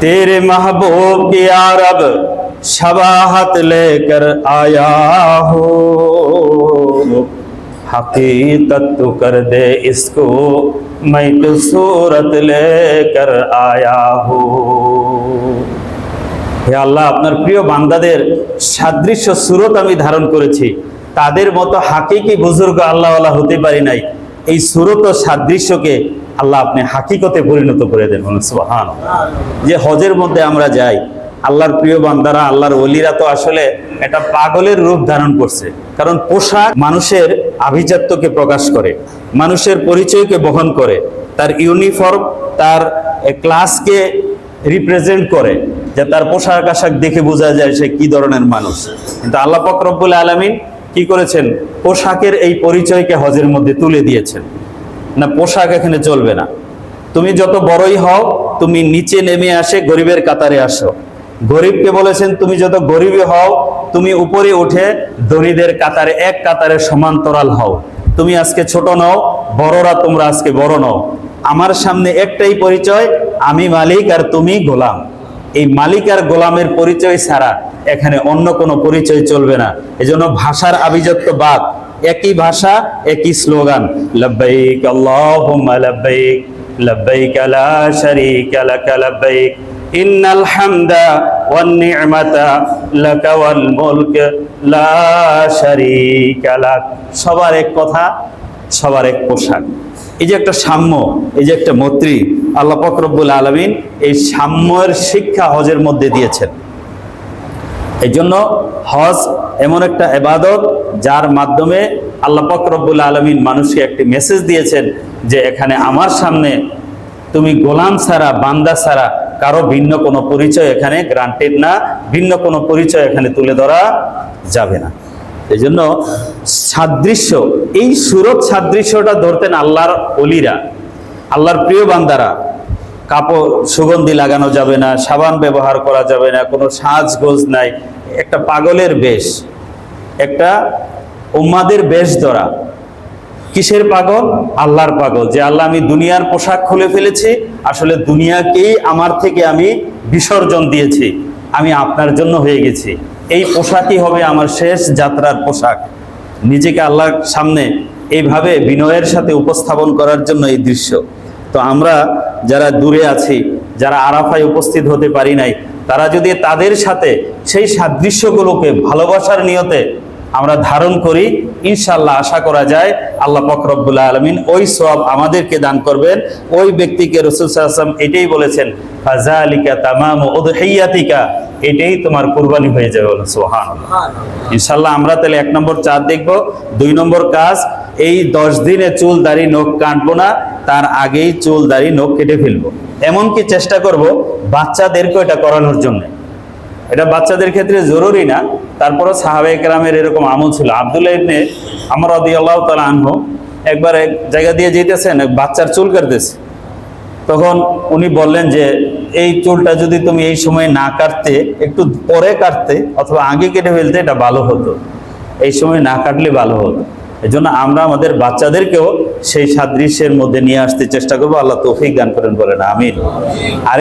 तेरे महबूब की यारब शबाहत लेकर आया हो, हकीकत तो कर दे इसको मैं तो सूरत लेकर आया हो। হে আল্লাহ, আপনার প্রিয় বান্দাদের সাদৃশ্য সুরত আমি ধারণ করেছি, তাদের মতো হাকিকি বুজুর্গ আল্লাহওয়ালা হতে পারি নাই। এই সুরত ও সাদৃশ্যকে আল্লাহ আপনি হাকিকতে পরিণত করে দেন। সুবহানাল্লাহ। যে হজের মধ্যে আমরা যাই, আল্লাহর প্রিয় বান্দারা, আল্লাহর ওলিরা তো আসলে একটা পাগলের রূপ ধারণ করছে। কারণ পোশাক মানুষের আভিজাত্যকে প্রকাশ করে, মানুষের পরিচয়কে বহন করে, তার ইউনিফর্ম তার ক্লাসকে রিপ্রেজেন্ট করে, যে তার পোশাক আশাক দেখে বোঝা যায় সে কি ধরনের মানুষ। কিন্তু আল্লাহ পাক রব্বুল আলামিন কি করেছেন? পোশাকের এই পরিচয়কে হজের মধ্যে তুলে দিয়েছেন। না, পোশাক এখানে চলবে না। তুমি যত বড়ই হও, তুমি নিচে নেমে আসে গরিবের কাতারে আসো। গরিবকে বলেছেন তুমি যত গরিবই হও, তুমি উপরে উঠে ধনীদের কাতারে এক কাতারে সমান্তরাল হও। তুমি আজকে ছোট নও, বড়রা তোমরা আজকে বড় নও। আমার সামনে একটাই পরিচয়, আমি মালিক আর তুমি গোলাম। এই মালিক আর গোলামের পরিচয় ছাড়া এখানে অন্য কোনো পরিচয় চলবে না। এজন্য ভাষার আভিজাত্যবাদ, একই ভাষা একই স্লোগান, লব্বাইক আল্লাহুম্মা লব্বাইক লব্বাইক লা শারীকা লাক লব্বাইক ইন্নাল হামদা ওয়ান নি'মাতা লাকা ওয়াল মুলক লা শারীকা লাক। সবার এক কথা, সবার এক পোশাক। এই যে একটা সাম্য, এই যে একটা মৈত্রী, আল্লাহ পাক রব্বুল আলামিন এই সাম্যের শিক্ষা হজের মধ্যে দিয়েছেন। এই জন্য হজ এমন একটা ইবাদত যার মাধ্যমে আল্লাহ পাক রব্বুল আলামিন মানুষকে একটি মেসেজ দিয়েছেন যে এখানে আমার সামনে তুমি গোলাম ছাড়া, বান্দা ছাড়া কারো ভিন্ন কোনো পরিচয় এখানে গ্রান্টেড না, ভিন্ন কোনো পরিচয় এখানে তুলে ধরা যাবে না। এই জন্য সাদৃশ্য, এই সুরত সাদৃশ্যটা ধরতেন আল্লাহর ওলিরা, আল্লাহর প্রিয় বান্দারা। কাপড় সুগন্ধি লাগানো যাবে না, সাবান ব্যবহার করা যাবে না, কোনো সাজগোজ নাই। একটা পাগলের বেশ, একটা উম্মাদের বেশ ধরা। কিসের পাগল? আল্লাহর পাগল। যে আল্লাহ, আমি দুনিয়ার পোশাক খুলে ফেলেছি, আসলে দুনিয়াকেই আমার থেকে আমি বিসর্জন দিয়েছি, আমি আপনার জন্য হয়ে গেছি। এই পোশাকই হবে আমার শেষ যাত্রার পোশাক। নিজেকে আল্লাহর সামনে এইভাবে বিনয়ের সাথে উপস্থাপন করার জন্য এই দৃশ্য। তো আমরা যারা দূরে আছি, যারা আরাফায় উপস্থিত হতে পারি নাই, তারা যদি তাদের সাথে সেই সাদৃশ্যগুলোকে ভালোবাসার নিয়তে আমরা ধারণ করি, ইনশাআল্লাহ আশা করা যায় আল্লাহ পাক রব্বুল আলামিন ওই সওয়াব আমাদেরকে দান করবেন। ওই ব্যক্তিকে রাসূল সাল্লাল্লাহু আলাইহি ওয়াসাল্লাম এটাই বলেছেন, ফাযালিকা তামামু উদহিয়াতিকা, এটাই তোমার কুরবানি হয়ে যাবে। সুবহানাল্লাহ। ইনশাআল্লাহ আমরা তাহলে 1 নম্বর চাঁদ দেখব। 2 নম্বর কাজ, এই 10 দিনে চুল দাড়ি নখ কাটবো না, তার আগেই চুল দাড়ি নখ কেটে ফেলবো। এমনকি চেষ্টা করব বাচ্চাদেরকেও এটা করানোর জন্য। এটা বাচ্চাদের ক্ষেত্রে জরুরি না, তারপরও সাহাবায়ে কেরামের এরকম আমল ছিল। আব্দুল্লাহ ইবনে আমর রাদিয়াল্লাহু তাআলা আনহু একবার এক জায়গা দিয়ে যেতেছেন, এক বাচ্চার চুল কাটতেছে। তখন উনি বললেন যে এই চুলটা যদি তুমি এই সময় না কাটতে, একটু পরে কাটতে অথবা আগে কেটে ফেলতে, এটা ভালো হতো। এই সময় না কাটলে ভালো হতো। এজন্য আমরা আমাদের বাচ্চাদেরকেও সেই সাদৃশ্যের মধ্যে নিয়ে আসতে চেষ্টা করবো। আল্লাহ তৌফিক দান করেন, বলেন আমিন। আর